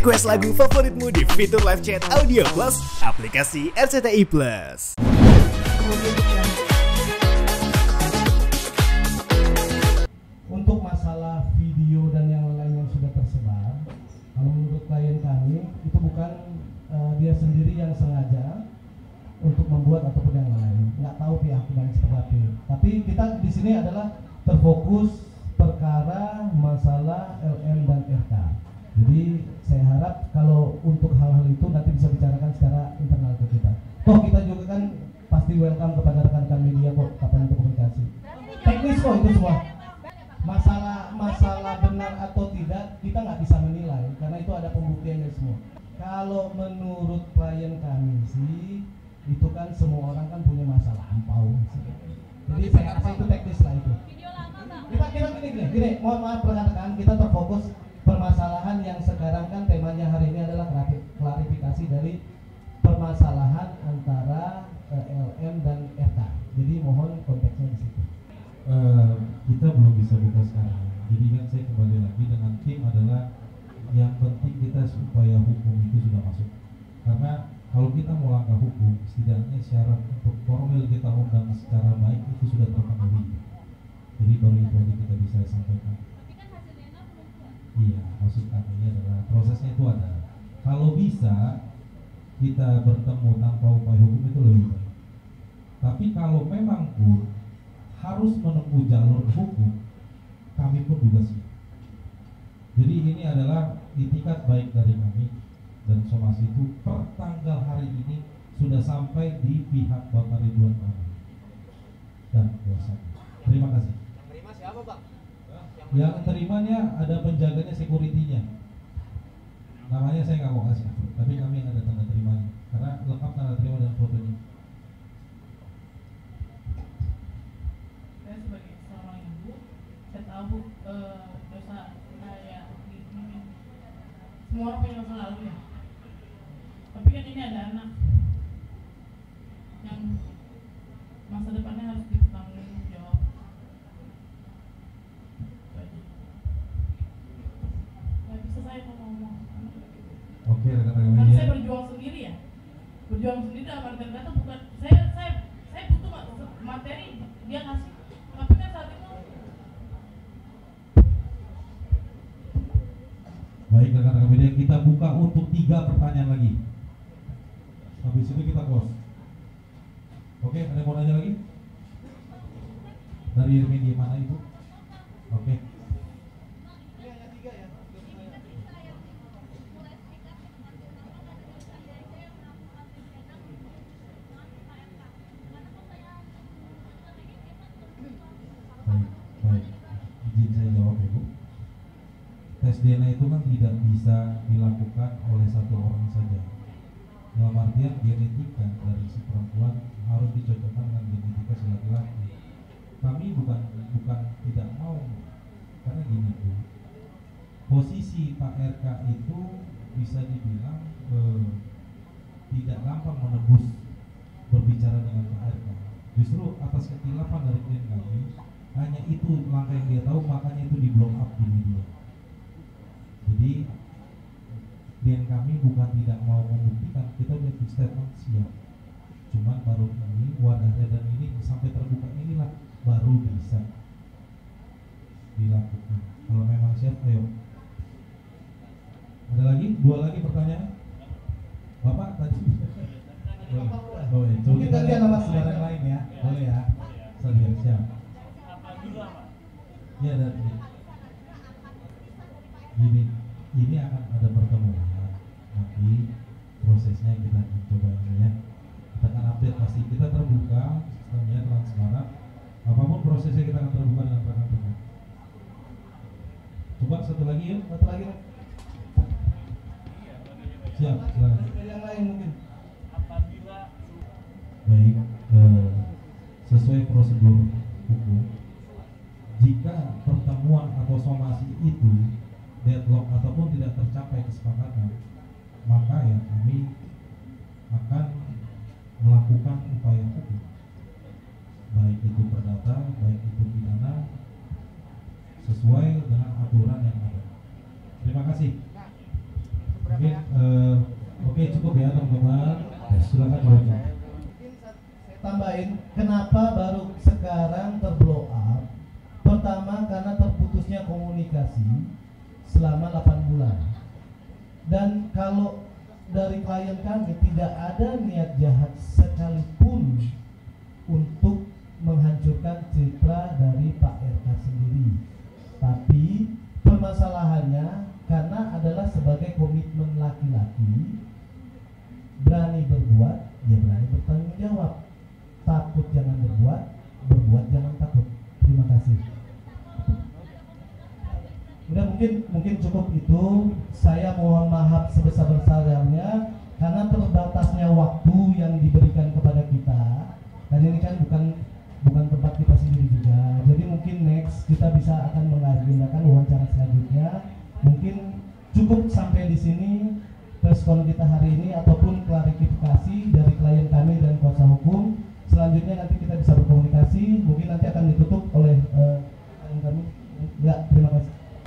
Request lagu favoritmu di fitur live chat Audio Plus aplikasi RCTI Plus. Untuk masalah video dan yang lain yang sudah tersebar, kalau menurut klien kami itu bukan dia sendiri yang sengaja untuk membuat ataupun yang lain. Nggak tahu pihak yang seperti apa. Tapi kita di sini adalah terfokus perkara masalah LM dan RK. Jadi saya harap kalau untuk hal-hal itu nanti bisa bicarakan secara internal ke kita. Toh kita juga kan pasti welcome kepada rekan-rekan media kok kapan untuk komunikasi. Teknis kok itu semua. Masalah benar atau tidak kita nggak bisa menilai karena itu ada pembuktiannya semua. Kalau menurut klien kami sih itu kan semua orang kan punya masalah lampau. Jadi saya rasa itu teknis lah itu. Kita gini, mohon maaf rekan-rekan, kita terfokus permasalahan yang sekarang kan temanya hari ini adalah klarifikasi dari permasalahan antara LM dan RK. Jadi mohon konteksnya di situ. Kita belum bisa buka sekarang. Jadi kan saya kembali lagi dengan tim adalah yang penting kita supaya hukum itu sudah masuk. Karena kalau kita mau langkah hukum, setidaknya syarat untuk formil kita undang secara baik itu sudah terpenuhi. Jadi baru itu aja kita bisa sampaikan. Iya, maksud kami adalah prosesnya itu ada. Kalau bisa kita bertemu tanpa upaya hukum itu lebih baik. Tapi kalau memang pun harus menempuh jalur hukum, kami pun juga siap. Jadi ini adalah itikat baik dari kami dan somasi itu per tanggal hari ini sudah sampai di pihak Bapak Ridwan Kamil dan kuasanya. Terima kasih. Yang terima siapa, Bang? Yang terimanya ada penjaganya, security-nya. Namanya saya nggak mau kasih, tapi kami ada tanda terimanya karena lengkap tanda terima dan fotonya. Saya sebagai seorang ibu, saya tahu dosa saya ini. Semua orang punya masa lalu ya. Tapi kan ini ada anak yang masa depannya harus ditanggung jawab. Gak bisa saya ngomong. Oke, rekan-rekan Karena media. saya berjuang sendiri ya. Berjuang sendiri dalam artian kata bukan saya butuh materi dia ngasih. Tapi kan saat itu Baik rekan-rekan media, kita buka untuk 3 pertanyaan lagi. Habis itu kita close. Oke, ada yang mau nanya lagi? Dari media mana itu? Oke. Baik. Izin saya jawab ya Bu. Tes DNA itu kan tidak bisa dilakukan oleh satu orang saja. Dalam artian genetika dari si perempuan harus dicocokkan dengan genetika si laki-laki. Kami bukan tidak mau, karena gini Bu, posisi Pak RK itu bisa dibilang tidak gampang menebus berbicara dengan Pak RK. Justru atas ketilapan dari klien kami, hanya itu langkah yang dia tahu, makanya itu di blow up di media. Jadi klien kami bukan tidak mau membuktikan, kita udah di statement siap. Cuman baru ini wadahnya dan ini sampai terbuka inilah baru bisa dilakukan. Kalau memang siap, ayo. Ada lagi? 2 lagi pertanyaan? Bapak tadi. Boleh. Coba kita lihat nama saudara yang lain ya. Boleh ya. Saya siap. Ya, dari ini akan ada pertemuan. Nanti prosesnya kita akan coba ini ya. Kita akan update pasti. Kita terbuka, sistemnya transparan. Apapun prosesnya kita akan terbuka dengan rekan-rekan. Coba satu lagi yuk. Satu lagi. Siap. Silakan. Yang lain mungkin. Baik, sesuai prosedur hukum, jika pertemuan atau somasi itu deadlock ataupun tidak tercapai kesepakatan, maka ya kami akan melakukan upaya hukum, baik itu perdata, baik itu pidana, sesuai dengan aturan yang ada. Terima kasih. Mungkin oke cukup ya teman-teman. Silakan jawabnya. Saya tambahin, kenapa baru sekarang terblow up? Pertama karena terputusnya komunikasi selama 8 bulan. Dan kalau dari klien kami tidak ada niat jahat sekalipun untuk menghancurkan citra dari Pak RK sendiri. Tapi permasalahannya karena adalah sebagai komitmen laki-laki, berani berbuat, ya berani bertanggung jawab. Takut jangan berbuat, berbuat jangan takut. Terima kasih. Udah mungkin cukup itu. Saya mohon maaf sebesar-besarnya karena terbatasnya waktu yang diberikan kepada kita. Dan ini kan bukan tempat kita sendiri juga. Jadi mungkin next kita bisa akan mengagendakan wawancara selanjutnya. Mungkin cukup sampai di sini respon kita hari ini ataupun klarifikasi dari klien kami dan kuasa hukum. Selanjutnya nanti kita bisa berkomunikasi. Mungkin nanti akan ditutup oleh